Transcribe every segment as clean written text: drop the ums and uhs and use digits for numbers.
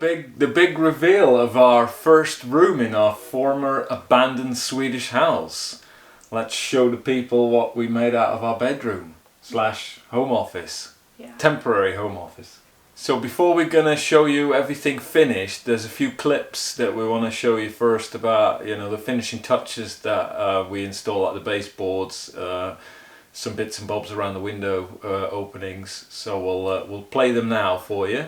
big reveal of our first room in our former abandoned Swedish house. Let's show the people what we made out of our bedroom / home office. Yeah. Temporary home office. So before we're gonna show you everything finished, there's a few clips that we want to show you first about, you know, the finishing touches that we install at the baseboards, some bits and bobs around the window openings. So we'll play them now for you.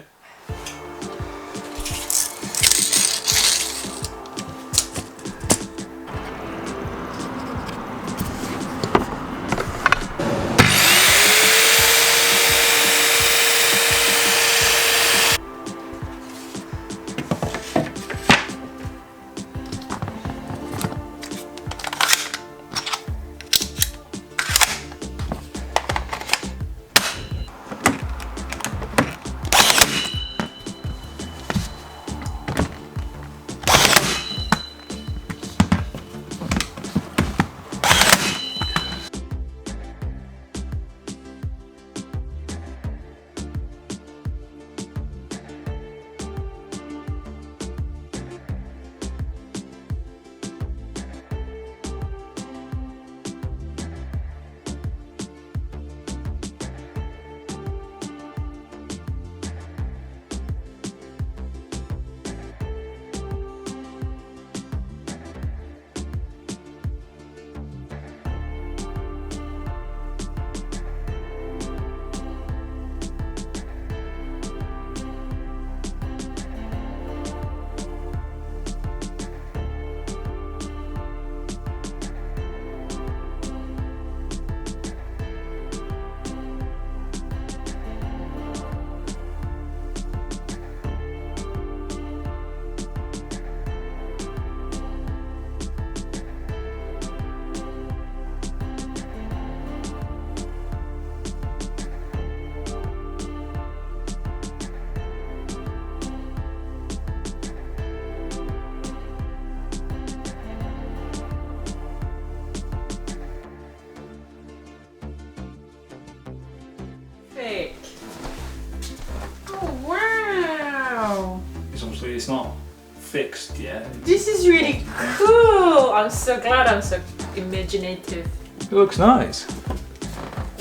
Oh wow! Because obviously it's not fixed yet. This is really cool! I'm so glad I'm so imaginative. It looks nice.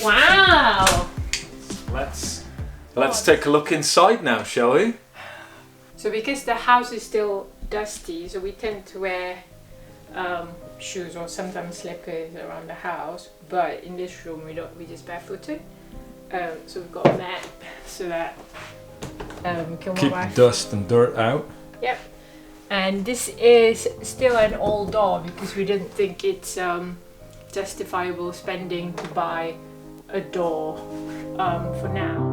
Wow! Let's take a look inside now, shall we? So because the house is still dusty, so we tend to wear shoes or sometimes slippers around the house, but in this room we just barefooted. So we've got a mat so that we can keep walk dust and dirt out. Yep. And this is still an old door because we didn't think it's justifiable spending to buy a door for now.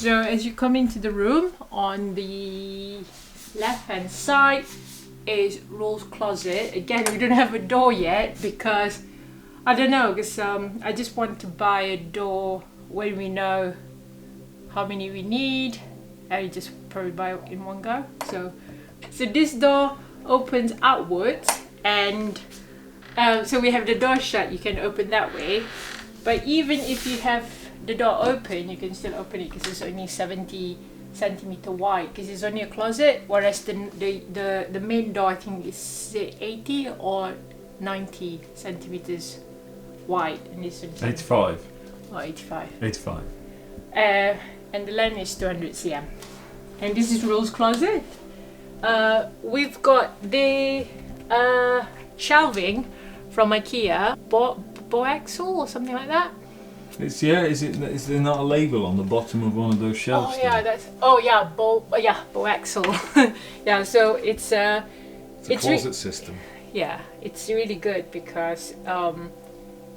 So as you come into the room, on the left hand side is Rol's closet. Again, we don't have a door yet because I don't know, because I just want to buy a door when we know how many we need, and we just probably buy it in one go. So this door opens outwards, and so we have the door shut, you can open that way. But even if you have the door open, you can still open it because it's only 70 centimeter wide, because it's only a closet, whereas the main door I think is 80 or 90 centimeters wide, and this is 85. or 85. 85. And the length is 200 cm. And this is Rule's closet. We've got the shelving from IKEA, Boaxel or something like that. Is there not a label on the bottom of one of those shelves? Boaxel. Yeah, so it's a closet system. Yeah, it's really good because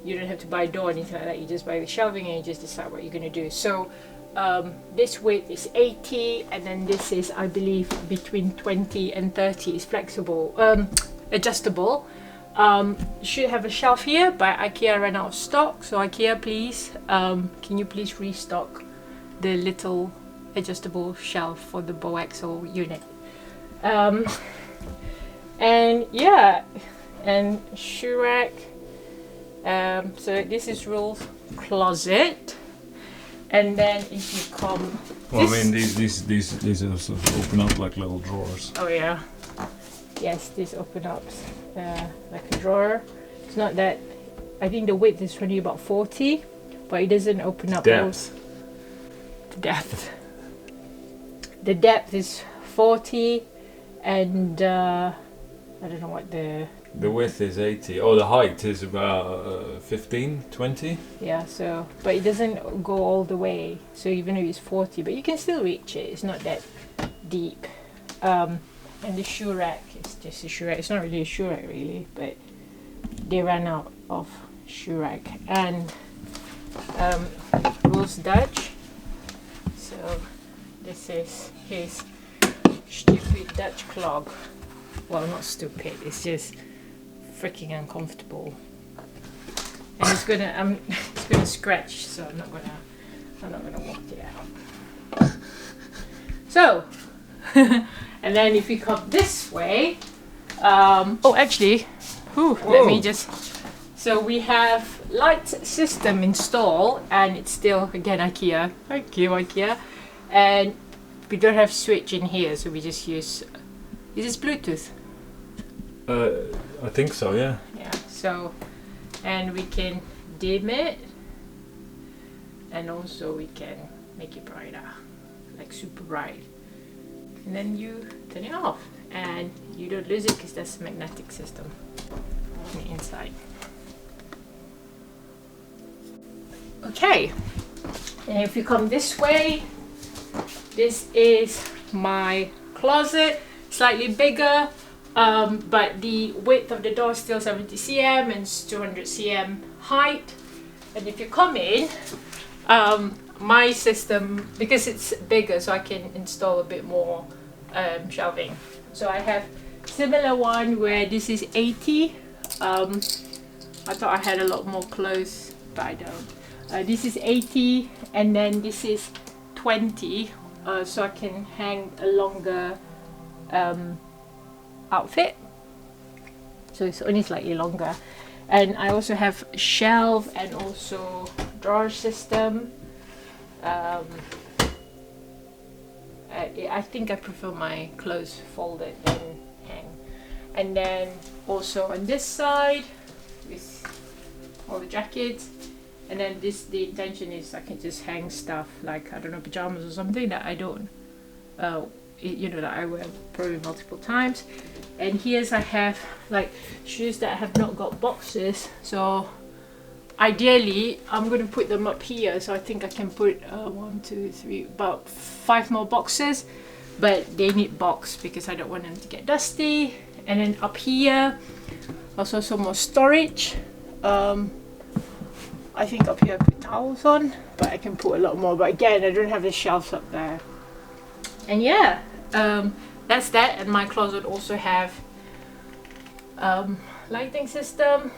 you don't have to buy a door or anything like that. You just buy the shelving and you just decide what you're going to do. So this width is 80, and then this is, I believe, between 20 and 30. It's flexible, adjustable. Should have a shelf here, but IKEA ran out of stock. So IKEA, please, can you please restock the little adjustable shelf for the Boaxel unit? And yeah, and shoe rack. So this is Rule's closet, and then if you come, well, I mean these are sort of open up like little drawers. Oh yeah, yes, this open up like a drawer. It's not that. I think the width is only about 40, but it doesn't open up. Depth. Depth. The depth is 40, and I don't know what the width is 80. Oh, the height is about 15, 20. Yeah, so, but it doesn't go all the way. So even though it's 40, but you can still reach it. It's not that deep. And the shoe rack is just a shoe rack. It's not really a shoe rack really, but they ran out of shoe rack. And Rule's Dutch. So this is his stupid Dutch clog. Well, not stupid. It's just freaking uncomfortable. And it's gonna scratch. So I'm not gonna walk it out. So. And then if you come this way, let me just, so we have light system installed, and it's still, again, IKEA, and we don't have switch in here, so we just use, is this Bluetooth? I think so, yeah. Yeah, so, and we can dim it, and also we can make it brighter, like super bright. And then you turn it off, and you don't lose it because that's a magnetic system on the inside. Okay, and if you come this way, this is my closet, slightly bigger, but the width of the door is still 70 cm and it's 200 cm height. And if you come in, my system, because it's bigger, so I can install a bit more shelving. So I have similar one where this is 80. I thought I had a lot more clothes, but I don't. This is 80, and then this is 20, so I can hang a longer outfit. So it's only slightly longer. And I also have shelf and also drawer system. I think I prefer my clothes folded than hang. And then also on this side with all the jackets. And then this, the intention is I can just hang stuff like, I don't know, pajamas or something that I don't, that I wear probably multiple times. And here's I have like shoes that have not got boxes. So ideally I'm going to put them up here, so I think I can put 1, 2, 3, about 5 more boxes, but they need box because I don't want them to get dusty. And then up here also some more storage. I think up here I put towels on, but I can put a lot more, but again I don't have the shelves up there. And yeah, that's that. And my closet also have lighting system,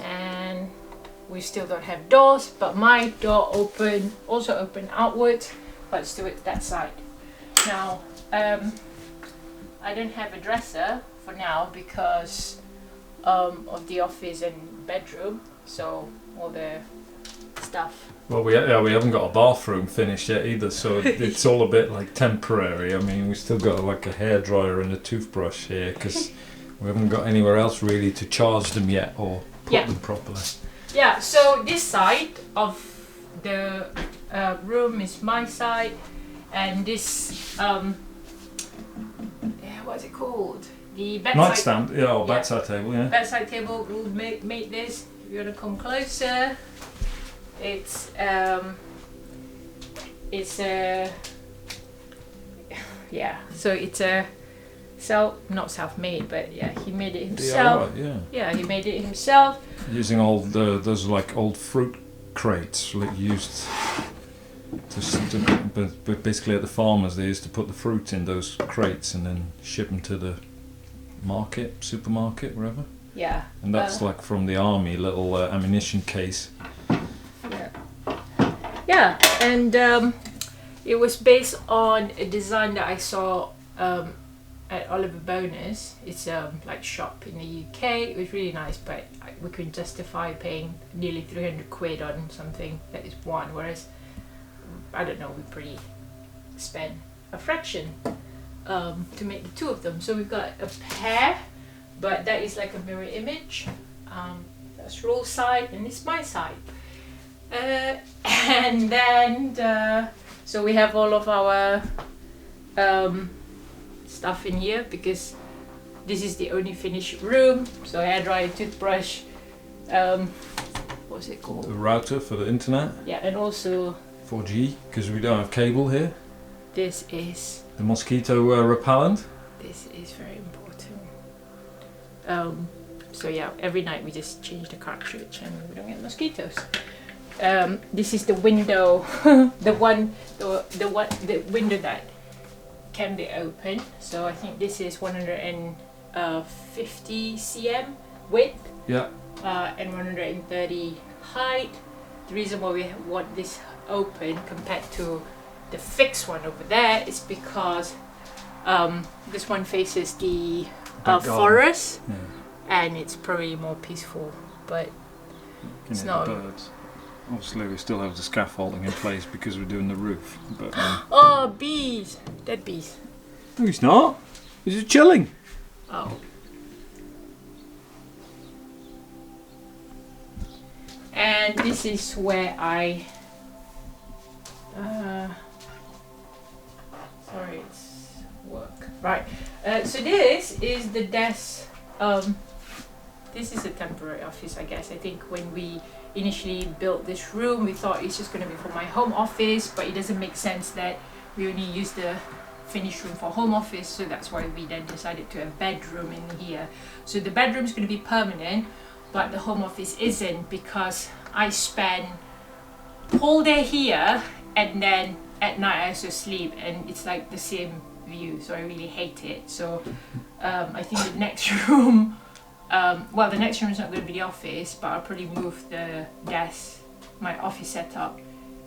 and we still don't have doors, but my door also open outwards, but it's still that side. Now I don't have a dresser for now because of the office and bedroom, so all the stuff. Well, we haven't got a bathroom finished yet either, so it's all a bit like temporary. I mean, we still got like a hairdryer and a toothbrush here because we haven't got anywhere else really to charge them yet or put them properly. Yeah, so this side of the room is my side, and this what's it called? The bedside Nightstand, or bedside table, yeah. Bedside table. We'll make this. If you want to come closer, it's So it's a not self-made, but he made it himself. DIY, yeah, he made it himself. Using those like old fruit crates like used but basically at the farmers they used to put the fruit in those crates and then ship them to the supermarket, wherever. Yeah. And that's like from the army, little ammunition case. Yeah. Yeah, and it was based on a design that I saw at Oliver Bonus. It's like shop in the UK. It was really nice, but we couldn't justify paying nearly 300 quid on something that is one, whereas I don't know, we probably spent a fraction to make the two of them. So we've got a pair, but that is like a mirror image. That's Roll's side and it's my side. And then so we have all of our stuff in here because this is the only finished room. So hairdryer, toothbrush, what's it called? The router for the internet. Yeah, and also 4G because we don't have cable here. This is the mosquito repellent. This is very important. So yeah, every night we just change the cartridge and we don't get mosquitoes. This is the window, the window that can be open. So I think this is 150 cm width. Yeah. And 130 height. The reason why we want this open compared to the fixed one over there is because this one faces the forest, and it's probably more peaceful, but it's not. Birds. Obviously, we still have the scaffolding in place because we're doing the roof. But oh, bees! Dead bees. No, he's not. He's just chilling. Oh. And this is where I. Sorry, it's work. Right. So this is the desk. This is a temporary office, I guess. I think when we initially built this room, we thought it's just going to be for my home office, but it doesn't make sense that we only use the finished room for home office, so that's why we then decided to have bedroom in here. So the bedroom is going to be permanent, but the home office isn't, because I spend whole day here and then at night I also sleep, and it's like the same view, so I really hate it. So I think the next room, well, the next room is not going to be the office, but I'll probably move the desk, my office setup,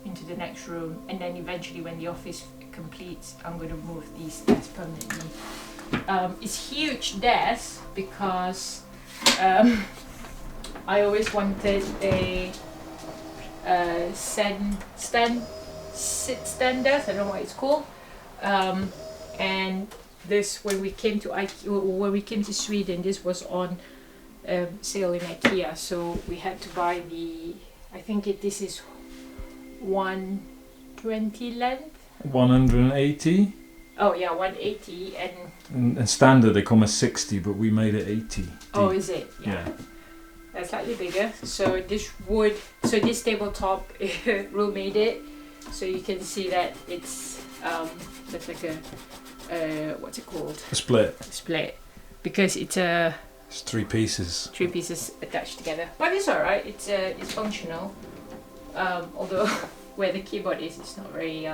into the next room, and then eventually when the office completes, I'm going to move these desks permanently. It's huge desk because I always wanted a sit stand desk. I don't know what it's called. And this, when we came to Sweden, this was on sale in IKEA, so we had to buy the. I think this is 120 length. 180. Oh yeah, 180 and standard they come as 60, but we made it 80. Oh, is it? Yeah. That's slightly bigger. So this wood, so this tabletop, Ru made it. So you can see that it's that's like a what's it called? A split. Split, because it's three pieces. Three pieces attached together, but it's alright. It's functional. Although where the keyboard is, it's not very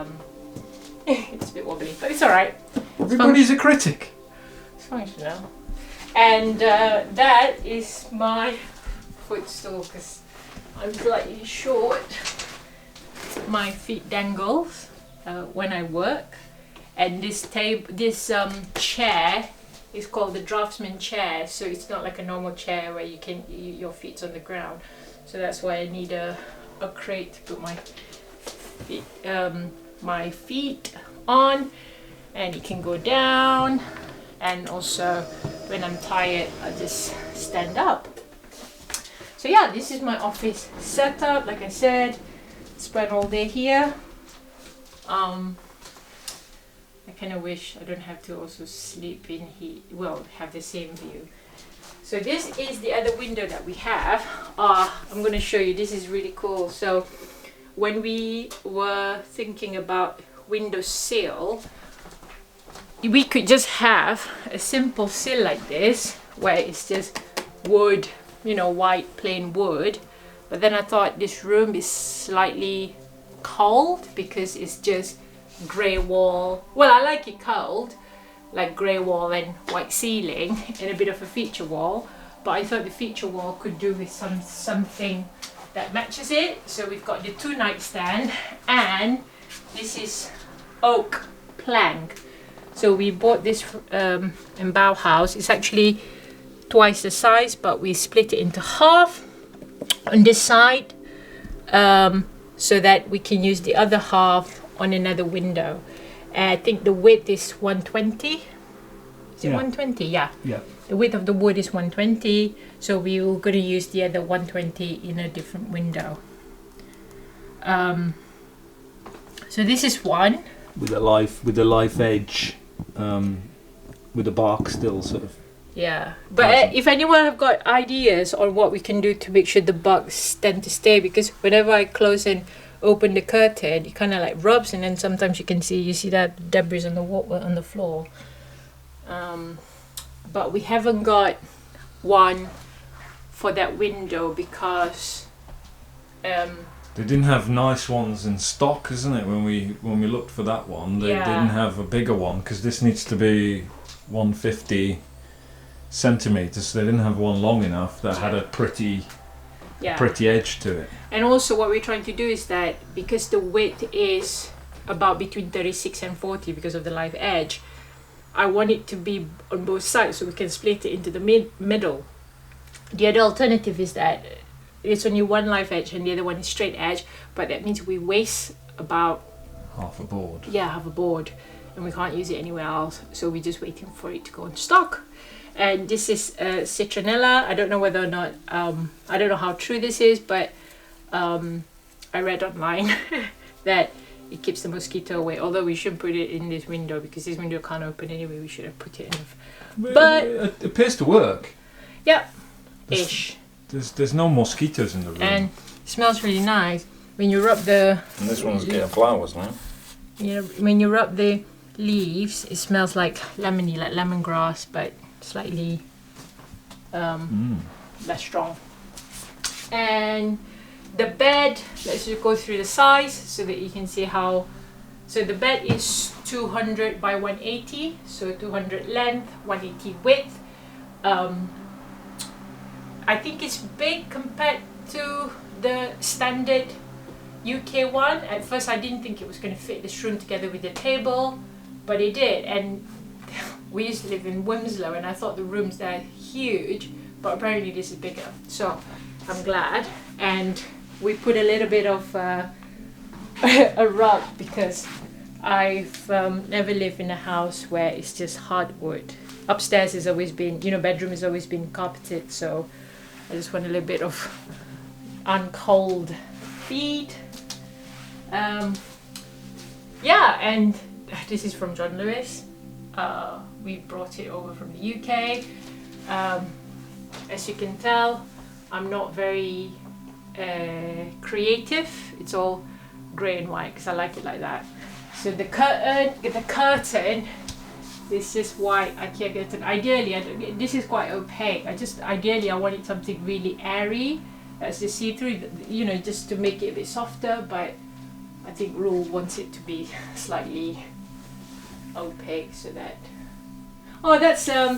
it's a bit wobbly, but it's alright. Everybody's a critic. It's functional. And that is my footstool, because I'm slightly short. My feet dangles when I work, and this chair is called the draftsman chair. So it's not like a normal chair where your feet's on the ground. So that's why I need a a crate to put my feet on, and it can go down. And also when I'm tired, I just stand up. So yeah, this is my office setup. Like I said, spend all day here. I kind of wish I don't have to also sleep in here, well, have the same view. So this is the other window that we have. I'm going to show you, this is really cool. So when we were thinking about window sill, we could just have a simple sill like this, where it's just wood, you know, white plain wood. But then I thought this room is slightly cold because it's just grey wall. Well, I like it cold, like grey wall and white ceiling and a bit of a feature wall, but I thought the feature wall could do with something that matches it. So we've got the 2 nightstand, and this is oak plank. So we bought this in Bauhaus. It's actually twice the size, but we split it into half on this side, so that we can use the other half on another window. I think the width is 120. Is it 120? Yeah. Yeah. The width of the wood is 120, so we were going to use the other 120 in a different window. So this is one with a live edge, with the bark still sort of. Yeah, but if anyone have got ideas on what we can do to make sure the bugs tend to stay, because whenever I close and open the curtain, it kind of like rubs, and then sometimes you see that debris on the wall, on the floor. But we haven't got one for that window because they didn't have nice ones in stock, isn't it? When we looked for that one, they didn't have a bigger one, because this needs to be 150 centimeters. So they didn't have one long enough that had a pretty edge to it. And also what we're trying to do is that because the width is about between 36 and 40 because of the live edge, I want it to be on both sides so we can split it into the middle. The other alternative is that it's only one live edge and the other one is straight edge, but that means we waste about half a board. Yeah, half a board, and we can't use it anywhere else, so we're just waiting for it to go in stock. And this is citronella. I don't know whether or not, I don't know how true this is, but I read online that it keeps the mosquito away, although we shouldn't put it in this window because this window can't open anyway. We should have put it in. But it appears to work. Yeah, ish. There's no mosquitoes in the room. And it smells really nice. When you rub the... And this one's getting flowers now. Yeah, when you rub the leaves, it smells like lemony, like lemongrass, but slightly less strong. And the bed, let's just go through the size so that you can see how. So the bed is 200 by 180, so 200 length, 180 width. I think it's big compared to the standard UK one. At first I didn't think it was going to fit this room together with the table, but it did. And we used to live in Winslow and I thought the rooms there huge, but apparently this is bigger, so I'm glad. And we put a little bit of a rug because I've never lived in a house where it's just hardwood. Upstairs has always been, bedroom has always been carpeted, so I just want a little bit of uncold feet. Yeah, and this is from John Lewis. We brought it over from the UK. As you can tell, I'm not very creative. It's all grey and white because I like it like that. So the curtain, this is white IKEA curtain. Ideally, this is quite opaque. Ideally I wanted something really airy, that's just see-through, just to make it a bit softer, but I think Rule wants it to be slightly opaque so that. Oh, that's so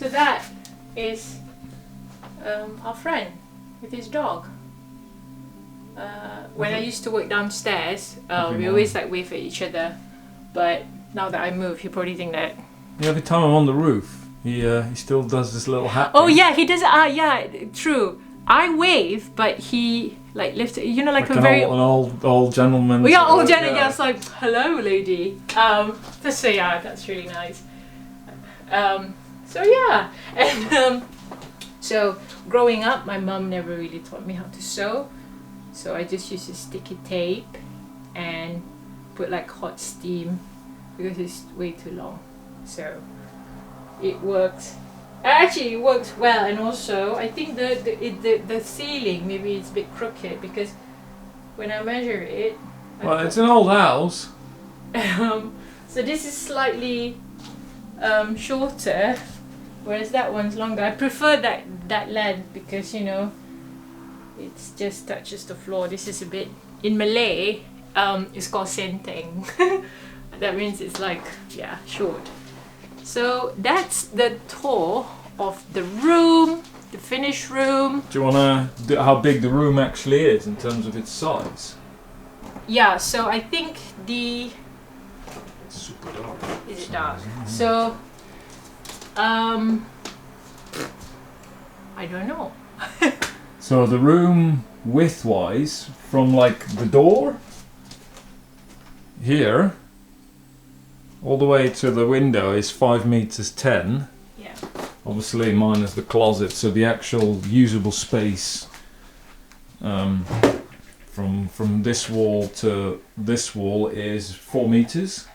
that is our friend with his dog. When I used to work downstairs, we always wave at each other, but now that I moved, he probably think that. Yeah, every time I'm on the roof, he still does this little hat. Oh thing. yeah, he does. Yeah, true. I wave, but he like lift it, you know, like Like a very an old gentleman. we are old gentleman. Yeah, it's like hello, lady. So yeah, that's really nice. So yeah, and so growing up, my mum never really taught me how to sew, so I just used to sticky tape and put like hot steam because it's way too long. So it works. Actually, it works well, and also I think the ceiling maybe it's a bit crooked because when I measure it. Well, it's an old house. So this is slightly shorter, whereas that one's longer. I prefer that length because, you know, it just touches the floor. This is a bit, in Malay, it's called senteng. That means it's like, yeah, short. So that's the tour of the room, the finished room. Do you want to how big the room actually is in terms of its size? Yeah, so I think It's super dark. is it dark? So I don't know. So the room width-wise, from like the door here all the way to the window is 5 meters 10. Yeah. Obviously minus the closet, so the actual usable space from this wall to this wall is 4 meters.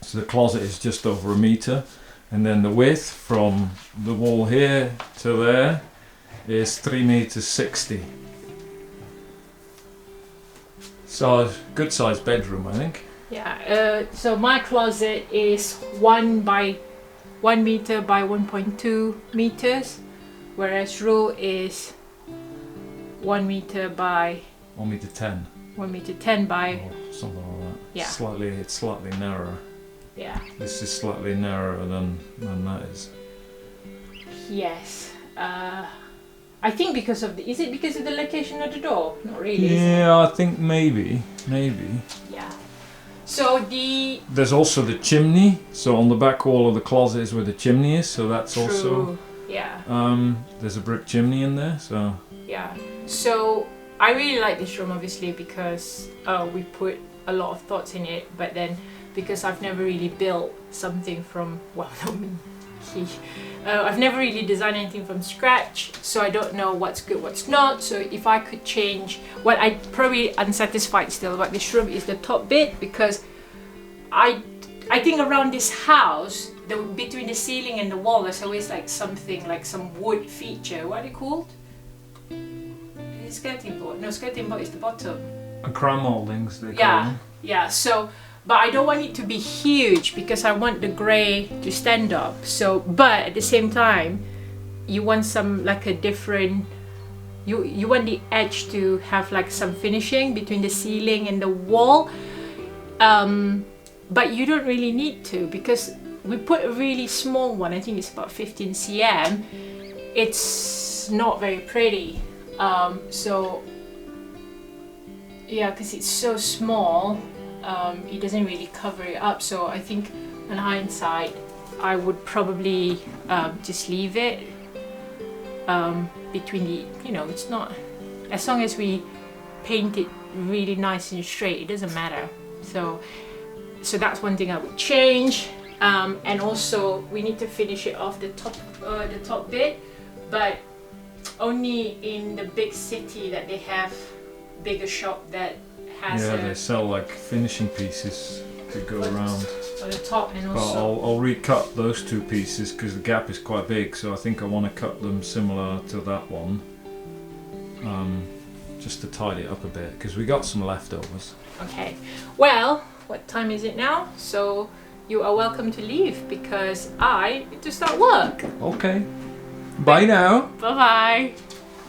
So the closet is just over a meter, and then the width from the wall here to there is 3 meters 60. So good sized bedroom, I think. Yeah, so my closet is 1 meter by 1.2 meters, whereas row is 1 meter by 1 meter 10. 1 meter 10 by, Or something like that. yeah. It's slightly narrower. Yeah, This is slightly narrower than that is. yes. I think because of is it because of the location of the door? Not really. is it? Yeah, I think maybe. Yeah. So There's also the chimney. So on the back wall of the closet is where the chimney is. So that's also. true. Yeah. There's a brick chimney in there. So. Yeah. So I really like this room obviously because we put a lot of thoughts in it, but then because I've never really built something from, well, not me, I've never really designed anything from scratch, so I don't know what's good, what's not. So if I could change, what I'm probably unsatisfied still about this room is the top bit, because I think around this house, between the ceiling and the wall, there's always like something, like some wood feature. What are they called? Is it skirting board? No, skirting board is the bottom. And cram moldings, they call Yeah, them. yeah. So, but I don't want it to be huge because I want the grey to stand up. So, but at the same time, you want some like a different. You want the edge to have like some finishing between the ceiling and the wall. But you don't really need to, because we put a really small one. I think it's about 15 cm. It's not very pretty. So yeah, because it's so small, it doesn't really cover it up. So I think in hindsight, I would probably just leave it between the, you know, it's not, as long as we paint it really nice and straight, it doesn't matter. So that's one thing I would change. And also we need to finish it off the top bit, but only in the big city that they have bigger shop that has They sell like finishing pieces to go around. on the top, and But also I'll recut those two pieces because the gap is quite big, so I think I want to cut them similar to that one, just to tidy it up a bit because we got some leftovers. okay. Well, what time is it now? So you are welcome to leave because I need to start work. Okay, bye now. Bye bye.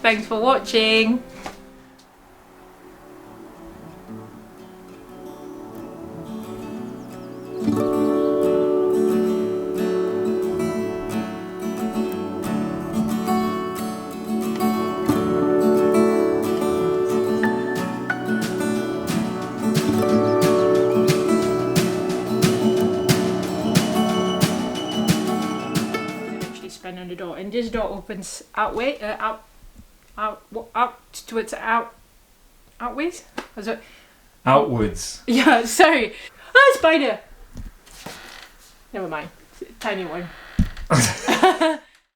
Thanks for watching. On the door, and this door opens outward, outwards. Was it? Outwards. Yeah, sorry. Oh, spider. Never mind. Tiny one.